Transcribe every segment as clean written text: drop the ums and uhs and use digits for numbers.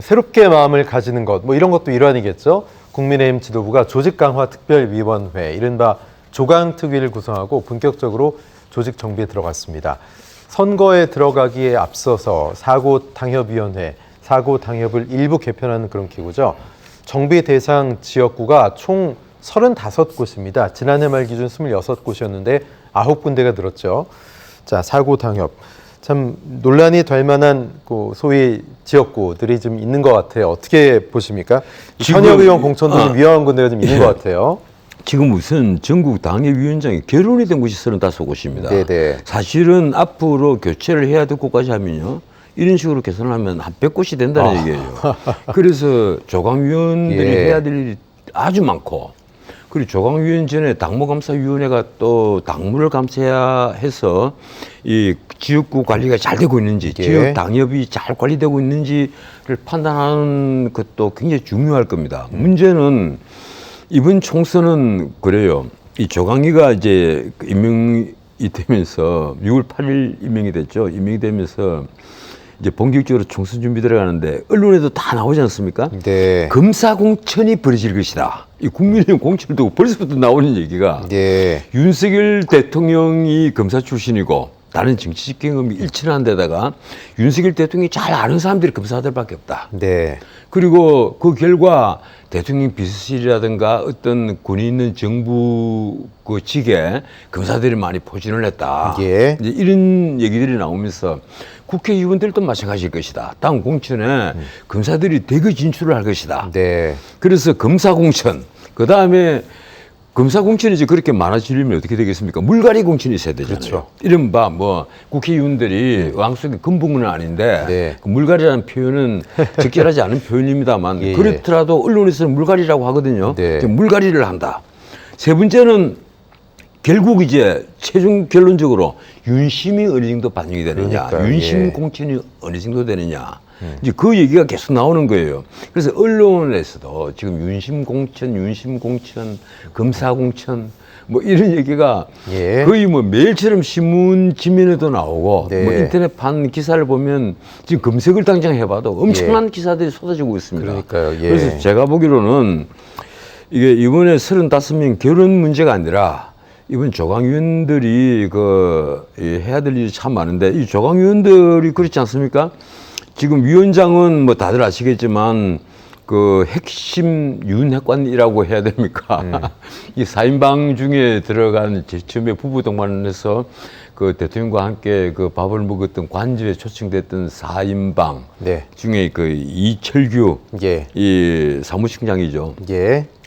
새롭게 마음을 가지는 것, 뭐 이런 것도 일환이겠죠. 국민의힘 지도부가 조직 강화 특별위원회, 이른바 조강특위를 구성하고 본격적으로 조직 정비에 들어갔습니다. 선거에 들어가기에 앞서서 사고당협위원회, 사고당협을 일부 개편하는 그런 기구죠. 정비 대상 지역구가 총 35곳입니다. 지난해 말 기준 26곳이었는데 9군데가 늘었죠. 자, 사고당협. 참 논란이 될 만한 소위 지역구들이 좀 있는 것 같아요. 어떻게 보십니까? 현역의원 공천도 좀 위험한 군데가 좀 있는 것 같아요. 지금 우선 전국 당협위원장이 결혼이 된 곳이 35곳입니다. 네네. 사실은 앞으로 교체를 해야 될 곳까지 하면요. 이런 식으로 개선을 하면 한 100곳이 된다는 얘기예요. 그래서 조강위원들이 해야 될 일이 아주 많고, 그리고 조강위원 전에 당무감사위원회가 또 당무를 감사해야 해서 이 지역구 관리가 잘 되고 있는지, 지역 당협이 잘 관리되고 있는지를 판단하는 것도 굉장히 중요할 겁니다. 문제는 이번 총선은 그래요. 이 조강위가 이제 임명이 되면서 6월 8일 임명이 됐죠. 임명이 되면서 이제 본격적으로 총선 준비 들어가는데 언론에도 다 나오지 않습니까? 네. 검사공천이 벌어질 것이다. 이 국민의힘 공천을 두고 벌써부터 나오는 얘기가 윤석열 대통령이 검사 출신이고 다른 정치적 경험이 일치하는 데다가 윤석열 대통령이 잘 아는 사람들이 검사들밖에 없다. 네. 그리고 그 결과 대통령 비서실이라든가 어떤 권위 있는 정부 그 직에 검사들이 많이 포진을 했다. 이제 이런 얘기들이 나오면서 국회의원들도 마찬가지일 것이다. 다음 공천에 검사들이 대거 진출을 할 것이다. 네. 그래서 검사 공천, 그 다음에 검사 공천이 이제 그렇게 많아지려면 어떻게 되겠습니까? 물갈이 공천이 있어야 되잖아요. 그렇죠. 이른바 뭐 국회의원들이 왕속의 금붕은 아닌데 그 물갈이라는 표현은 적절하지 않은 표현입니다만 그렇더라도 언론에서는 물갈이라고 하거든요. 물갈이를 한다. 세 번째는 결국 이제 최종 결론적으로 윤심이 어느 정도 반영이 되느냐, 윤심 공천이 어느 정도 되느냐. 이제 그 얘기가 계속 나오는 거예요. 그래서 언론에서도 지금 윤심 공천, 검사 공천, 뭐 이런 얘기가 거의 뭐 매일처럼 신문 지면에도 나오고 뭐 인터넷판 기사를 보면 지금 검색을 당장 해봐도 엄청난 기사들이 쏟아지고 있습니다. 그래서 제가 보기로는 이게 이번에 35명 결혼 문제가 아니라 이번 조강위원들이 해야 될 일이 참 많은데 이 조강위원들이 그렇지 않습니까? 지금 위원장은 뭐 다들 아시겠지만 그 핵심 윤핵관이라고 해야 됩니까? 이 4인방 중에 들어간 처음에 부부 동반해서 그 대통령과 함께 그 밥을 먹었던 관저에 초청됐던 4인방 중에 그 이철규 이 사무총장이죠.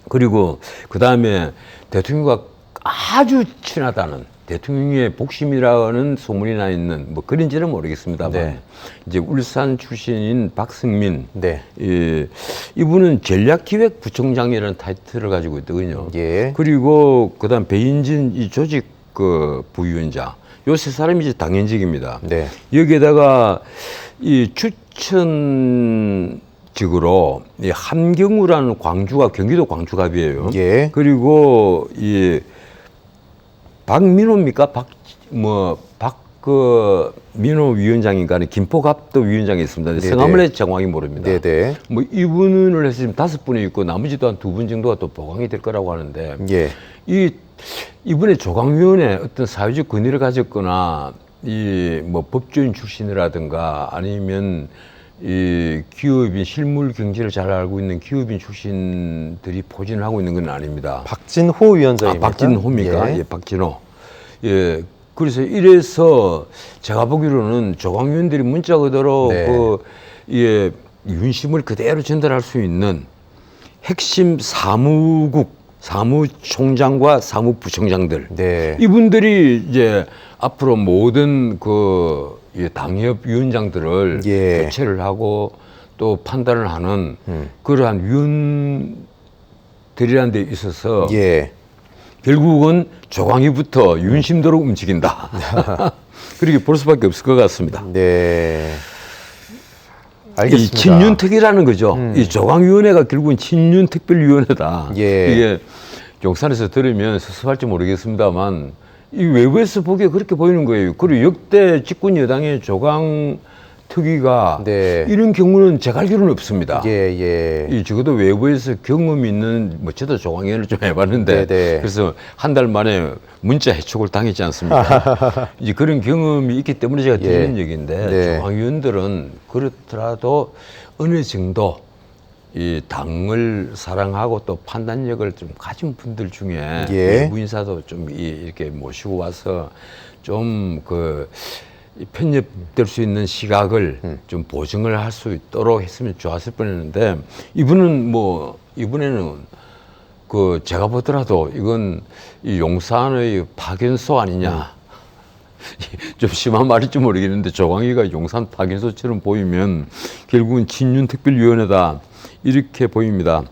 그리고 그 다음에 대통령과 아주 친하다는 대통령의 복심이라는 소문이 나 있는 뭐 그런지는 모르겠습니다만 이제 울산 출신인 박승민 이분은 전략기획부총장이라는 타이틀을 가지고 있더군요. 그리고 그다음 배인진 이 조직 그 부위원장 요 세 사람이 이제 당연직입니다. 여기에다가 이 추천직으로 이 함경우라는 광주가 경기도 광주갑이에요. 그리고 이 박민호입니까? 민호 위원장인가는 김포갑도 위원장이 있습니다. 성함을 정확히 모릅니다. 뭐 이분을 해서 지금 5분이 있고 나머지도 한 2분 정도가 또 보강이 될 거라고 하는데 이번에 조강위원회 어떤 사회적 권위를 가졌거나 이 뭐 법조인 출신이라든가 아니면 이 기업인 실물 경제를 잘 알고 있는 기업인 출신들이 포진을 하고 있는 건 아닙니다. 박진호 위원장입니까? 박진호입니까? 박진호. 그래서 이래서 제가 보기로는 조강위원들이 문자 그대로 윤심을 그대로 전달할 수 있는 핵심 사무총장과 사무부총장들 이분들이 이제 앞으로 모든 당협위원장들을 교체를 하고 또 판단을 하는 그러한 위원들이라는 데 있어서 결국은 조강위부터 윤심도로 움직인다. 그렇게 볼 수밖에 없을 것 같습니다. 알겠습니다. 이 친윤특이라는 거죠. 이 조강위원회가 결국은 친윤특별위원회다. 이게 용산에서 들으면 섭섭할지 모르겠습니다만 이 외부에서 보기에 그렇게 보이는 거예요. 그리고 역대 집권 여당의 조강 특위가 네. 이런 경우는 제가 알기로는 없습니다. 예. 이 적어도 외부에서 경험이 있는 뭐 저도 조강연을 좀 해봤는데 네네. 그래서 한 달 만에 문자 해촉을 당했지 않습니까? 이제 그런 경험이 있기 때문에 제가 드리는 얘기인데 네. 조강위원들은 그렇더라도 어느 정도 이 당을 사랑하고 또 판단력을 좀 가진 분들 중에 외부 인사도 좀 이렇게 모시고 와서 좀 그 편협될 수 있는 시각을 좀 보증을 할 수 있도록 했으면 좋았을 뻔했는데 이번에는 그 제가 보더라도 이건 이 용산의 파견소 아니냐. 좀 심한 말일지 모르겠는데 조광희가 용산 파견소처럼 보이면 결국은 친윤특별위원회다 이렇게 보입니다.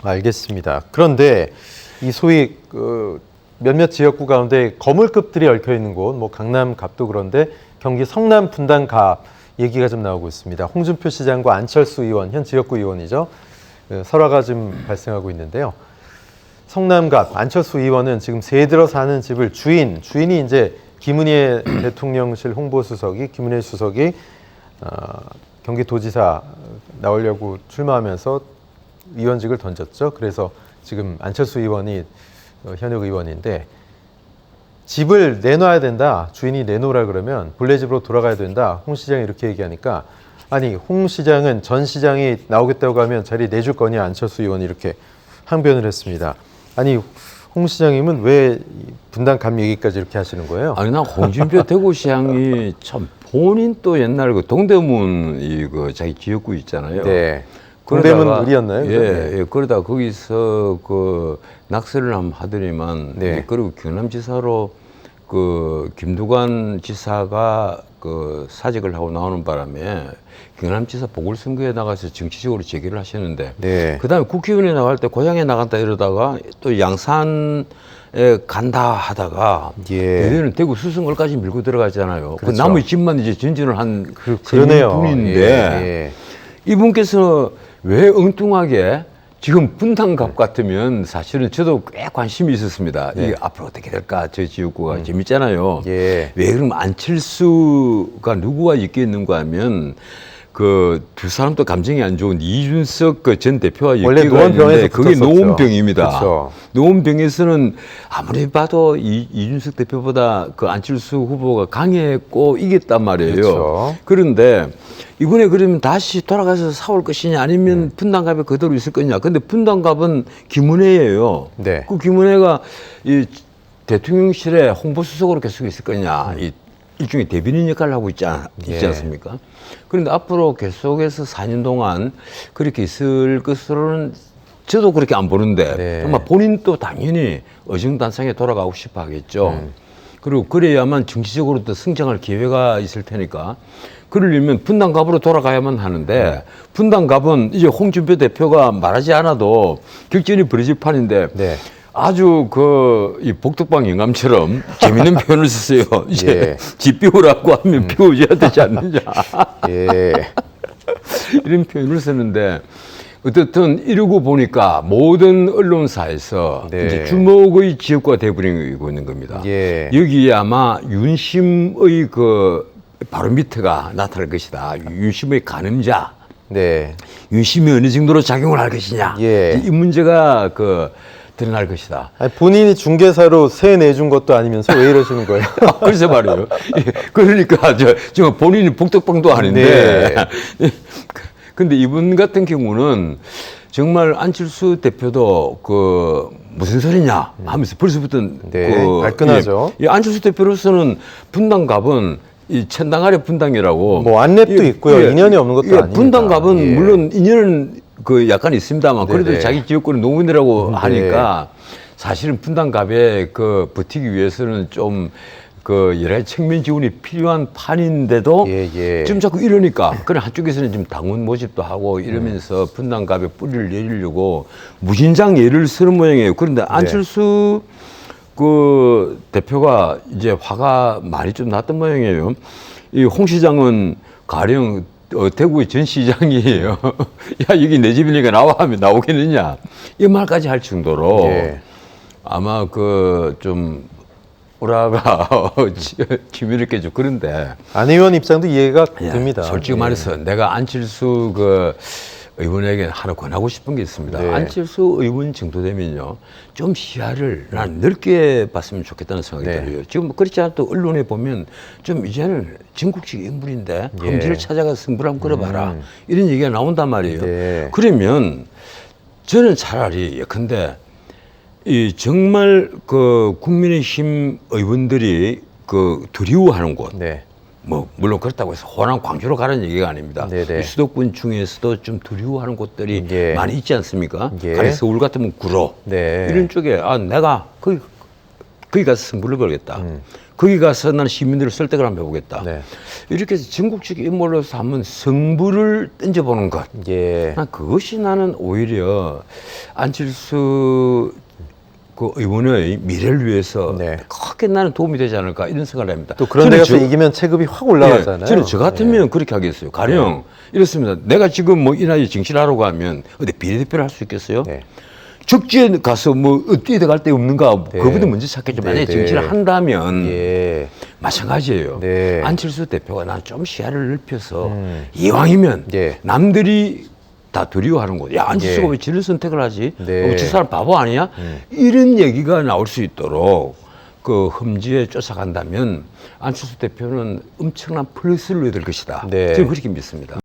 알겠습니다. 그런데 이 소위 몇몇 지역구 가운데 거물급들이 얽혀 있는 곳, 뭐 강남갑도 그런데 경기 성남 분당갑 얘기가 좀 나오고 있습니다. 홍준표 시장과 안철수 의원, 현 지역구 의원이죠. 설화가 좀 발생하고 있는데요. 성남갑 안철수 의원은 지금 새 들어 사는 집을 주인이 이제 김은혜 대통령실 홍보수석이 김은혜 수석이 경기도지사 나오려고 출마하면서 의원직을 던졌죠. 그래서 지금 안철수 의원이 현역 의원인데 집을 내놔야 된다. 주인이 내놓으라 그러면 본래 집으로 돌아가야 된다. 홍 시장이 이렇게 얘기하니까 아니 홍 시장은 전 시장이 나오겠다고 하면 자리 내줄 거냐 안철수 의원이 이렇게 항변을 했습니다. 아니 홍 시장님은 왜 분당갑 얘기까지 이렇게 하시는 거예요? 아니 나 홍준표 대구시장이 참 본인 또 옛날 그 동대문 그 자기 지역구 있잖아요. 네. 동대문 을이었나요? 예. 그러다 거기서 그 낙서를 한번 하더니만 그리고 경남지사로 그 김두관 지사가 그 사직을 하고 나오는 바람에 경남지사 보궐선거에 나가서 정치적으로 재기를 하셨는데 그다음에 국회의원에 나갈 때 고향에 나간다 이러다가 또 양산에 간다 하다가 내년은 대구 수성을까지 밀고 들어가잖아요. 그렇죠. 그 나머지 집만 이제 전진을 한 분인데 이분께서 왜 엉뚱하게 지금 분당갑 같으면 사실은 저도 꽤 관심이 있었습니다. 이게 앞으로 어떻게 될까? 저 지역구가 재밌잖아요. 왜 그럼 안철수가 누구와 엮여 하면 그 두 사람도 감정이 안 좋은 이준석 그 전 대표와 엮여가 있는데 그게 노원병입니다. 그렇죠. 노원병에서는 아무리 봐도 이준석 대표보다 그 안철수 후보가 강했고 이겼단 말이에요. 그렇죠. 그런데 이번에 그러면 다시 돌아가서 사올 것이냐 아니면 분당갑에 그대로 있을 거냐. 근데 분당갑은 김은혜예요. 그 김은혜가 이 대통령실에 홍보수석으로 계속 있을 거냐. 이 일종의 대변인 역할을 하고 있지 않습니까? 그런데 앞으로 계속해서 4년 동안 그렇게 있을 것으로는 저도 그렇게 안 보는데 아마 본인도 당연히 어정단상에 돌아가고 싶어 하겠죠. 그리고 그래야만 정치적으로도 성장할 기회가 있을 테니까 그러려면 분당갑으로 돌아가야만 하는데 분당갑은 이제 홍준표 대표가 말하지 않아도 격전이 벌어질 판인데 아주 이 복덕방 영감처럼 재밌는 표현을 쓰세요. 이제 집 비우라고 하면 비워줘야 되지 않느냐. 이런 표현을 쓰는데 어떻든 이러고 보니까 모든 언론사에서 이제 주목의 지역구가 되어버리고 있는 겁니다. 여기에 아마 윤심의 그 바로 밑에가 나타날 것이다. 윤심의 가늠자. 윤심이 어느 정도로 작용을 할 것이냐. 이 문제가 드러날 것이다. 아니, 본인이 중개사로 세 내준 것도 아니면서 왜 이러시는 거예요? 글쎄 말이에요. 그러니까 지금 본인이 복덕방도 아닌데. 근데 이분 같은 경우는 정말 안철수 대표도 무슨 소리냐 하면서 벌써부터 발끈하죠. 안철수 대표로서는 분당갑은 이 천당 아래 분당이라고 뭐 안랩도 있고요. 인연이 없는 것도 아닙니다. 분당갑은 물론 인연은 약간 있습니다만 그래도 자기 지역구는 농민이라고 하니까 사실은 분당갑에 버티기 위해서는 좀 여러 가지 측면 지원이 필요한 판인데도 지금 자꾸 이러니까 그래 한쪽에서는 지금 당원 모집도 하고 이러면서 분당갑에 뿌리를 내리려고 무진장 예를 쓰는 모양이에요. 그런데 안철수 대표가 이제 화가 많이 좀 났던 모양이에요. 이 홍 시장은 가령 대구의 전 시장이에요. 야, 여기 내 집이니까 나와 하면 나오겠느냐. 이 말까지 할 정도로 아마 좀 오라가 기밀을 깨죠. 그런데 안 의원 입장도 이해가 됩니다. 솔직히 말해서 내가 안철수 그 의원에게 하나 권하고 싶은 게 있습니다. 네. 안철수 의원 정도 되면요, 좀 시야를 난 넓게 봤으면 좋겠다는 생각이 네. 들어요. 지금 그렇지 않아도 언론에 보면 좀 이제는 전국적 인물인데 예. 험지를 찾아가 승부를 한번 끌어봐라 이런 얘기가 나온단 말이에요. 네. 그러면 저는 차라리 예컨대 이 정말 그 국민의힘 의원들이 그 두려워하는 곳. 네. 뭐 물론 그렇다고 해서 호남 광주로 가라는 얘기가 아닙니다. 네네. 이 수도권 중에서도 좀 두려워하는 곳들이 예. 많이 있지 않습니까? 예. 가령 서울 같으면 구로 네. 이런 쪽에 내가 거기 가서 승부를 걸겠다. 거기 가서 나는 시민들을 설득을 한번 해보겠다. 네. 이렇게 해서 전국적 인물로서 한번 승부를 던져보는 것. 예. 난 그것이 나는 오히려 안철수 그 의원의 미래를 위해서 네. 크게 나는 도움이 되지 않을까 이런 생각을 합니다. 또 그런 저는 데가서 이기면 체급이 확 올라가잖아요. 저는 저 같으면 그렇게 하겠어요. 가령 이렇습니다. 내가 지금 뭐 이 나이에 정치를 하러 가면 어디 비례대표를 할 수 있겠어요? 네. 적지에 가서 뭐 어디에 갈 데 없는가 네. 그거부터 먼저 찾겠죠. 만약에 네, 정치를 네. 한다면 예. 마찬가지예요. 네. 안철수 대표가 난 좀 시야를 넓혀서 이왕이면 예. 남들이 다 두려워하는 거. 야, 안철수가 예. 왜 저런 선택을 하지? 네. 저 사람 바보 아니야? 이런 얘기가 나올 수 있도록 그 험지에 쫓아간다면 안철수 대표는 엄청난 플러스를 얻을 것이다. 네. 저는 그렇게 믿습니다.